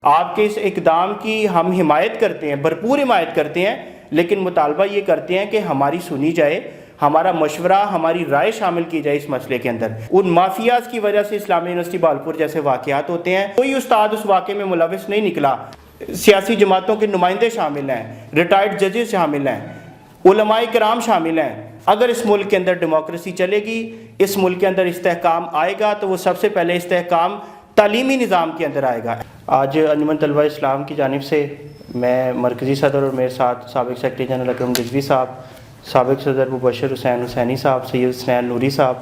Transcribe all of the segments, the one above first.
آپ کے اس اقدام کی ہم حمایت کرتے ہیں، بھرپور حمایت کرتے ہیں، لیکن مطالبہ یہ کرتے ہیں کہ ہماری سنی جائے، ہمارا مشورہ، ہماری رائے شامل کی جائے اس مسئلے کے اندر۔ ان مافیاز کی وجہ سے اسلامیہ یونیورسٹی بہاولپور جیسے واقعات ہوتے ہیں، کوئی استاد اس واقعے میں ملوث نہیں نکلا، سیاسی جماعتوں کے نمائندے شامل ہیں، ریٹائرڈ ججز شامل ہیں، علماء کرام شامل ہیں۔ اگر اس ملک کے اندر ڈیموکریسی چلے گی، اس ملک کے اندر استحکام آئے گا، تو وہ سب سے پہلے استحکام تعلیمی نظام کے اندر آئے گا۔ آج انجمن طلبہ اسلام کی جانب سے میں مرکزی صدر اور میرے ساتھ سابق سیکرٹری جنرل اکرم رضوی صاحب، سابق صدر مبشر حسین حسینی صاحب، سید حسنین نوری صاحب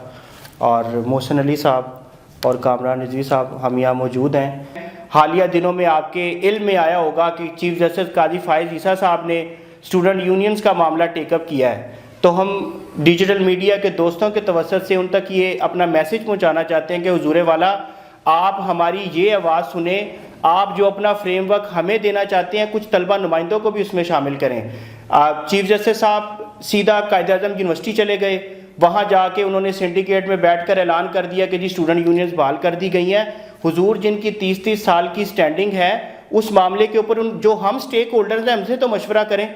اور محسن علی صاحب اور کامران رضوی صاحب ہم یہاں موجود ہیں۔ حالیہ دنوں میں آپ کے علم میں آیا ہوگا کہ چیف جسٹس قاضی فائز عیسیٰ صاحب نے اسٹوڈنٹ یونینز کا معاملہ ٹیک اپ کیا ہے، تو ہم ڈیجیٹل میڈیا کے دوستوں کے توسط سے ان تک یہ اپنا میسج پہنچانا چاہتے ہیں کہ حضور والا، آپ ہماری یہ آواز سنیں، آپ جو اپنا فریم ورک ہمیں دینا چاہتے ہیں، کچھ طلبہ نمائندوں کو بھی اس میں شامل کریں۔ چیف جسٹس صاحب سیدھا قائد اعظم یونیورسٹی چلے گئے، وہاں جا کے انہوں نے سنڈیکیٹ میں بیٹھ کر اعلان کر دیا کہ جی اسٹوڈنٹ یونینز بحال کر دی گئی ہیں۔ حضور، جن کی 30 سال کی سٹینڈنگ ہے، اس معاملے کے اوپر جو ہم سٹیک ہولڈرز ہیں، ہم سے تو مشورہ کریں۔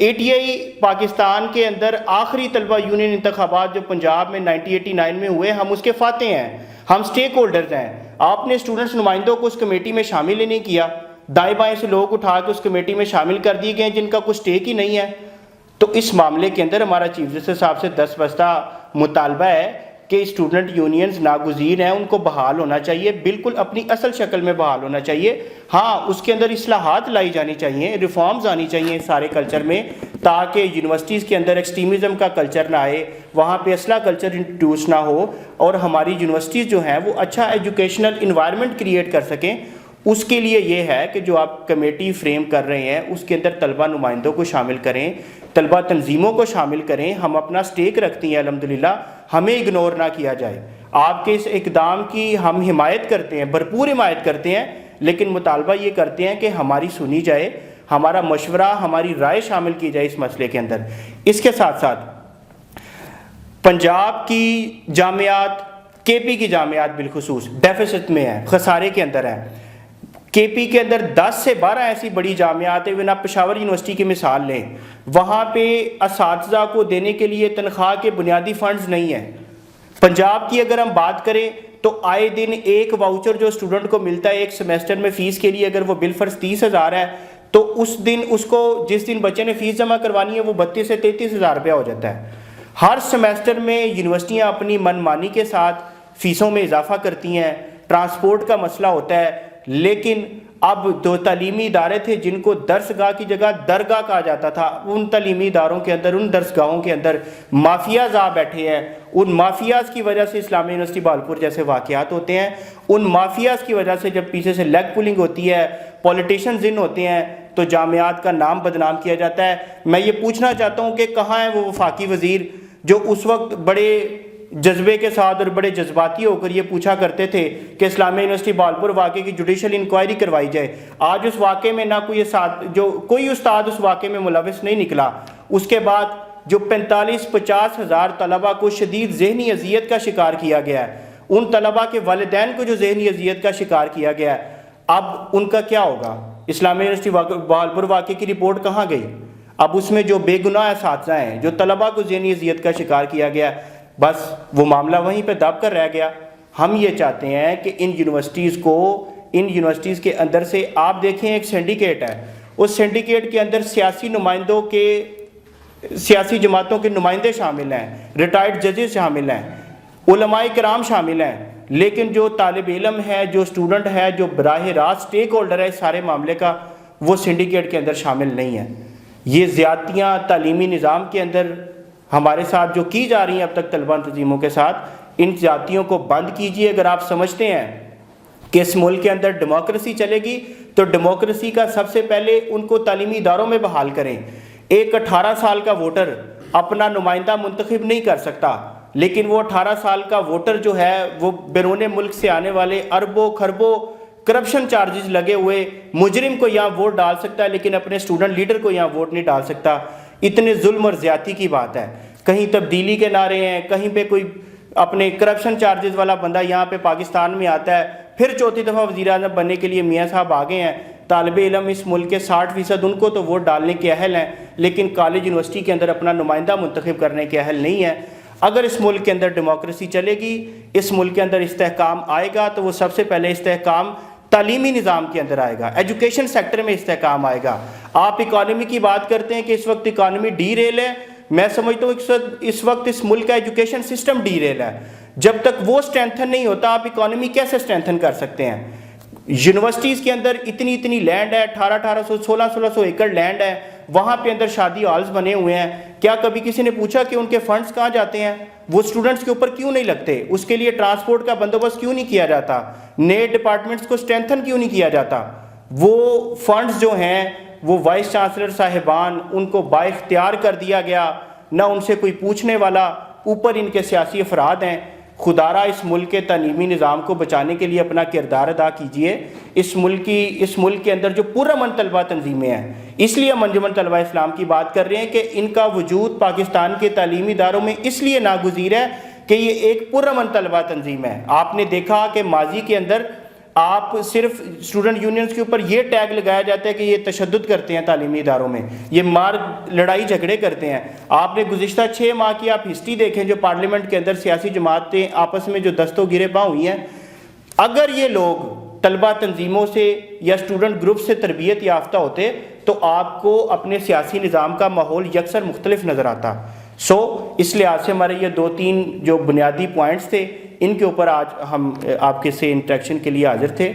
ATI پاکستان کے اندر آخری طلبہ یونین انتخابات جو پنجاب میں 1989 میں ہوئے، ہم اس کے فاتح ہیں، ہم سٹیک ہولڈرز ہیں۔ آپ نے اسٹوڈنٹس نمائندوں کو اس کمیٹی میں شامل ہی نہیں کیا، دائیں بائیں سے لوگ اٹھا کے اس کمیٹی میں شامل کر دیے گئے جن کا کوئی سٹیک ہی نہیں ہے۔ تو اس معاملے کے اندر ہمارا چیف جسٹس صاحب سے دست بستہ مطالبہ ہے کہ اسٹوڈنٹ یونینز ناگزیر ہیں، ان کو بحال ہونا چاہیے، بالکل اپنی اصل شکل میں بحال ہونا چاہیے۔ ہاں، اس کے اندر اصلاحات لائی جانی چاہیے، ریفارمز آنی چاہیے سارے کلچر میں، تاکہ یونیورسٹیز کے اندر ایکسٹریمزم کا کلچر نہ آئے، وہاں پہ اصلاح کلچر انٹروڈیوس نہ ہو، اور ہماری یونیورسٹیز جو ہیں وہ اچھا ایجوکیشنل انوائرمنٹ کریٹ کر سکیں۔ اس کے لیے یہ ہے کہ جو آپ کمیٹی فریم کر رہے ہیں، اس کے اندر طلبہ نمائندوں کو شامل کریں، طلبہ تنظیموں کو شامل کریں۔ ہم اپنا سٹیک رکھتی ہیں الحمدللہ، ہمیں اگنور نہ کیا جائے۔ آپ کے اس اقدام کی ہم حمایت کرتے ہیں، بھرپور حمایت کرتے ہیں، لیکن مطالبہ یہ کرتے ہیں کہ ہماری سنی جائے، ہمارا مشورہ، ہماری رائے شامل کی جائے اس مسئلے کے اندر۔ اس کے ساتھ ساتھ پنجاب کی جامعات، KP کی جامعات بالخصوص ڈیفیسٹ میں ہیں، خسارے کے اندر ہیں۔ KP کے اندر 10 سے 12 ایسی بڑی جامعات ہیں، آپ پشاور یونیورسٹی کی مثال لیں، وہاں پہ اساتذہ کو دینے کے لیے تنخواہ کے بنیادی فنڈز نہیں ہیں۔ پنجاب کی اگر ہم بات کریں تو آئے دن ایک واؤچر جو اسٹوڈنٹ کو ملتا ہے ایک سیمیسٹر میں فیس کے لیے، اگر وہ بالفرض 30,000 ہے، تو اس دن اس کو جس دن بچے نے فیس جمع کروانی ہے وہ 32 سے 33,000 روپیہ ہو جاتا ہے۔ ہر سیمیسٹر میں یونیورسٹیاں اپنی من مانی کے ساتھ فیسوں میں اضافہ کرتی ہیں، ٹرانسپورٹ کا مسئلہ ہوتا ہے، لیکن اب دو تعلیمی ادارے تھے جن کو درسگاہ کی جگہ درگاہ کہا جاتا تھا، ان تعلیمی اداروں کے اندر، ان درسگاہوں کے اندر مافیاز آ بیٹھے ہیں۔ ان مافیاز کی وجہ سے اسلامیہ یونیورسٹی بہاولپور جیسے واقعات ہوتے ہیں، ان مافیاز کی وجہ سے جب پیچھے سے لیگ پولنگ ہوتی ہے، پولیٹیشنز ان ہوتے ہیں، تو جامعات کا نام بدنام کیا جاتا ہے۔ میں یہ پوچھنا چاہتا ہوں کہ کہاں ہے وہ وفاقی وزیر جو اس وقت بڑے جذبے کے ساتھ اور بڑے جذباتی ہو کر یہ پوچھا کرتے تھے کہ اسلامیہ یونیورسٹی بہاولپور واقعے کی جوڈیشل انکوائری کروائی جائے۔ آج اس واقعے میں نہ کوئی استاد اس واقعے میں ملوث نہیں نکلا۔ اس کے بعد جو 45-50 ہزار طلبہ کو شدید ذہنی اذیت کا شکار کیا گیا ہے، ان طلبہ کے والدین کو جو ذہنی اذیت کا شکار کیا گیا ہے، اب ان کا کیا ہوگا؟ اسلامیہ یونیورسٹی بہاولپور واقعے کی رپورٹ کہاں گئی؟ اب اس میں جو بے گناہ اساتذہ ہیں، جو طلبہ کو ذہنی اذیت کا شکار کیا گیا، بس وہ معاملہ وہیں پہ دب کر رہ گیا۔ ہم یہ چاہتے ہیں کہ ان یونیورسٹیز کے اندر سے آپ دیکھیں ایک سینڈیکیٹ ہے، اس سینڈیکیٹ کے اندر سیاسی جماعتوں کے نمائندے شامل ہیں، ریٹائرڈ ججز شامل ہیں، علماء کرام شامل ہیں، لیکن جو طالب علم ہے، جو اسٹوڈنٹ ہے، جو براہ راست سٹیک ہولڈر ہے اس سارے معاملے کا، وہ سینڈیکیٹ کے اندر شامل نہیں ہے۔ یہ زیادتیاں تعلیمی نظام کے اندر ہمارے ساتھ جو کی جا رہی ہیں اب تک طلبہ تنظیموں کے ساتھ، ان زیادتیوں کو بند کیجیے۔ اگر آپ سمجھتے ہیں کہ اس ملک کے اندر ڈیموکریسی چلے گی تو ڈیموکریسی کا سب سے پہلے ان کو تعلیمی اداروں میں بحال کریں۔ ایک 18 سال کا ووٹر اپنا نمائندہ منتخب نہیں کر سکتا، لیکن وہ 18 سال کا ووٹر جو ہے وہ بیرون ملک سے آنے والے اربوں خربوں کرپشن چارجز لگے ہوئے مجرم کو یہاں ووٹ ڈال سکتا ہے، لیکن اپنے اسٹوڈنٹ لیڈر کو یہاں ووٹ نہیں ڈال سکتا۔ اتنے ظلم اور زیادتی کی بات ہے۔ کہیں تبدیلی کے نعرے ہیں، کہیں پہ کوئی اپنے کرپشن چارجز والا بندہ یہاں پہ پاکستان میں آتا ہے، پھر چوتھی دفعہ وزیر اعظم بننے کے لیے میاں صاحب آگے ہیں. طالب علم اس ملک کے 60% ان کو تو ووٹ ڈالنے کے اہل ہیں، لیکن کالج یونیورسٹی کے اندر اپنا نمائندہ منتخب کرنے کے اہل نہیں ہیں. اگر اس ملک کے اندر ڈیموکریسی چلے گی، اس ملک کے اندر استحکام آئے گا، تو وہ سب سے پہلے استحکام تعلیمی نظام کے اندر آئے گا، ایجوکیشن سیکٹر میں استحکام آئے گا. آپ اکانومی کی بات کرتے ہیں کہ اس وقت اکانومی ڈی ریل ہے، میں سمجھتا ہوں اس وقت اس ملک کا ایجوکیشن سسٹم ڈی ریل ہے. جب تک وہ اسٹرینتھن نہیں ہوتا، آپ اکانومی کیسے اسٹرینتھن کر سکتے ہیں؟ یونیورسٹیز کے اندر اتنی لینڈ ہے، 1800 1600 ایکڑ لینڈ ہے، وہاں پہ اندر شادی ہالز بنے ہوئے ہیں. کیا کبھی کسی نے پوچھا کہ ان کے فنڈز کہاں جاتے ہیں؟ وہ اسٹوڈنٹس کے اوپر کیوں نہیں لگتے؟ اس کے لیے ٹرانسپورٹ کا بندوبست کیوں نہیں کیا جاتا؟ نئے ڈپارٹمنٹس کو اسٹرینتھن کیوں نہیں کیا جاتا؟ وہ فنڈز جو ہیں وہ وائس چانسلر صاحبان ان کو با اختیار کر دیا گیا، نہ ان سے کوئی پوچھنے والا، اوپر ان کے سیاسی افراد ہیں. خدا را اس ملک کے تعلیمی نظام کو بچانے کے لیے اپنا کردار ادا کیجئے. اس ملک کے اندر جو پرامن طلبہ تنظیمیں ہیں، اس لیے ہم انجمن طلبہ اسلام کی بات کر رہے ہیں کہ ان کا وجود پاکستان کے تعلیمی اداروں میں اس لیے ناگزیر ہے کہ یہ ایک پرامن طلبہ تنظیم ہے. آپ نے دیکھا کہ ماضی کے اندر آپ صرف اسٹوڈنٹ یونینز کے اوپر یہ ٹیگ لگایا جاتا ہے کہ یہ تشدد کرتے ہیں تعلیمی اداروں میں، یہ مار لڑائی جھگڑے کرتے ہیں. آپ نے گزشتہ 6 ماہ کی آپ ہسٹری دیکھیں جو پارلیمنٹ کے اندر سیاسی جماعتیں آپس میں جو دست و گرے پاں ہوئی ہیں. اگر یہ لوگ طلبہ تنظیموں سے یا اسٹوڈنٹ گروپ سے تربیت یافتہ ہوتے تو آپ کو اپنے سیاسی نظام کا ماحول یکسر مختلف نظر آتا. اس لحاظ سے ہمارے یہ 2-3 جو بنیادی پوائنٹس تھے، ان کے اوپر آج ہم آپ کے سے انٹریکشن کے لیے حاضر تھے.